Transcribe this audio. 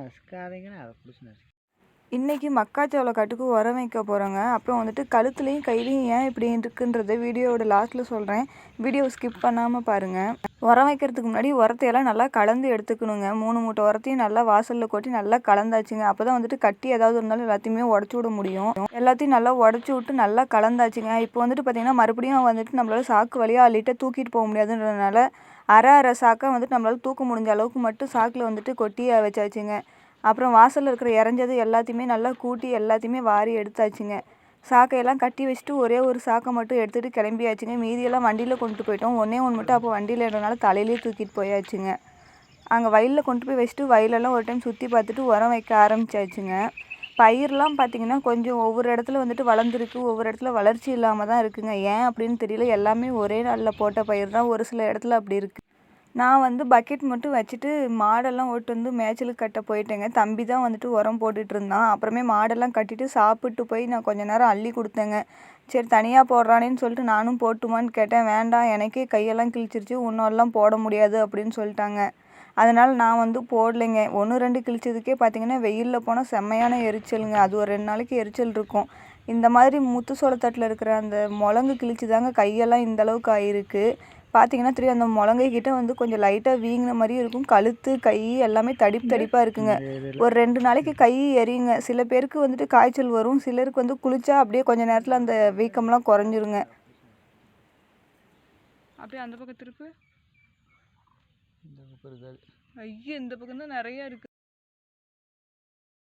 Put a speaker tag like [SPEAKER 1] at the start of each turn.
[SPEAKER 1] நசுக்காதீங்கன்னு அதை பிடிச்சி நசுக்கு.
[SPEAKER 2] இன்றைக்கி மக்காச்சோள கட்டுக்கு உரம் வைக்க போகிறோங்க. அப்புறம் வந்துட்டு கழுத்துலையும் கையிலையும் ஏன் இப்படி இருக்குன்றதை வீடியோவோட லாஸ்ட்டில் சொல்கிறேன். வீடியோ ஸ்கிப் பண்ணாமல் பாருங்கள். உரம் வைக்கிறதுக்கு முன்னாடி உரத்தையெல்லாம் நல்லா கலந்து எடுத்துக்கணுங்க. 3 மூட்டை உரத்தையும் நல்லா வாசலில் கொட்டி நல்லா கலந்தாச்சுங்க. அப்போ தான் வந்துட்டு கட்டி ஏதாவது இருந்தாலும் எல்லாத்தையுமே உடச்சி விட முடியும். எல்லாத்தையும் நல்லா உடச்சி விட்டு நல்லா கலந்தாச்சுங்க. இப்போ வந்துட்டு பார்த்திங்கன்னா மறுபடியும் வந்துட்டு நம்மளால் சாக்கு வழியாக அள்ளிட்டு தூக்கிட்டு போக முடியாதுன்றதுனால அரை சாக்காக வந்துட்டு நம்மளால் தூக்க முடிஞ்ச அளவுக்கு மட்டும் சாக்கில் வந்துட்டு கொட்டி வச்சாச்சுங்க. அப்புறம் வாசலில் இருக்கிற இறஞ்சது எல்லாத்தையுமே நல்லா கூட்டி எல்லாத்தையுமே வாரி எடுத்தாச்சுங்க. சாக்கையெல்லாம் கட்டி வச்சுட்டு ஒரே ஒரு சாக்கை மட்டும் எடுத்துகிட்டு கிளம்பியாச்சுங்க. மீதியெல்லாம் வண்டியில் கொண்டு போயிட்டோம். ஒன்று மட்டும் அப்போ வண்டியில் இருந்தனால தலையிலே தூக்கிட்டு போயாச்சுங்க. அங்கே வயலில் கொண்டு போய் வச்சுட்டு வயலெல்லாம் ஒரு டைம் சுற்றி பார்த்துட்டு உரம் வைக்க ஆரம்பிச்சாச்சுங்க. பயிரெலாம் பார்த்திங்கன்னா கொஞ்சம் ஒவ்வொரு இடத்துல வந்துட்டு வளர்ந்துருக்கு, ஒவ்வொரு இடத்துல வளர்ச்சி இல்லாமல் தான் இருக்குங்க. ஏன் அப்படின்னு தெரியல. எல்லாமே ஒரே நாளில் போட்ட பயிர் தான். ஒரு சில இடத்துல அப்படி இருக்குது. நான் வந்து பக்கெட் மட்டும் வச்சுட்டு மாடெல்லாம் ஓட்டு வந்து மேய்ச்சலுக்கு கட்ட போயிட்டேங்க. தம்பி தான் வந்துட்டு உரம் போட்டுட்டு இருந்தான். அப்புறமே மாடெல்லாம் கட்டிட்டு சாப்பிட்டு போய் நான் கொஞ்ச நேரம் அள்ளி கொடுத்தேங்க. சரி தனியாக போடுறானேன்னு சொல்லிட்டு நானும் போட்டுமான்னு கேட்டேன். வேண்டாம், எனக்கே கையெல்லாம் கிழிச்சிருச்சு, இன்னொல்லாம் போட முடியாது அப்படின்னு சொல்லிட்டாங்க. அதனால் நான் வந்து போடலைங்க. 1-2 கிழிச்சதுக்கே பார்த்திங்கன்னா வெயிலில் போனால் செம்மையான எரிச்சலுங்க. அது ஒரு 2 நாளைக்கு எரிச்சல் இருக்கும். இந்த மாதிரி முத்து சோளத்தட்டில் இருக்கிற அந்த முழங்கு கிழிச்சு தாங்க கையெல்லாம் இந்தளவுக்கு ஆகிருக்கு. பார்த்திங்கன்னா தெரியும், அந்த முழங்கைக்கிட்ட வந்து கொஞ்சம் லைட்டாக வீங்கின மாதிரியும் இருக்கும். கழுத்து கை எல்லாமே தடிப்பாக இருக்குங்க. ஒரு 2 நாளைக்கு கை எரியுங்க. சில பேருக்கு வந்துட்டு காய்ச்சல் வரும், சிலருக்கு வந்து குளிச்சா அப்படியே கொஞ்சம் நேரத்தில் அந்த வீக்கம்லாம் குறைஞ்சிருங்க. அப்படியே அந்த பக்கம் திருப்பு. இந்த பக்கம் இருக்காது. ஐயோ, இந்த பக்கம் தான் நிறையா இருக்குது.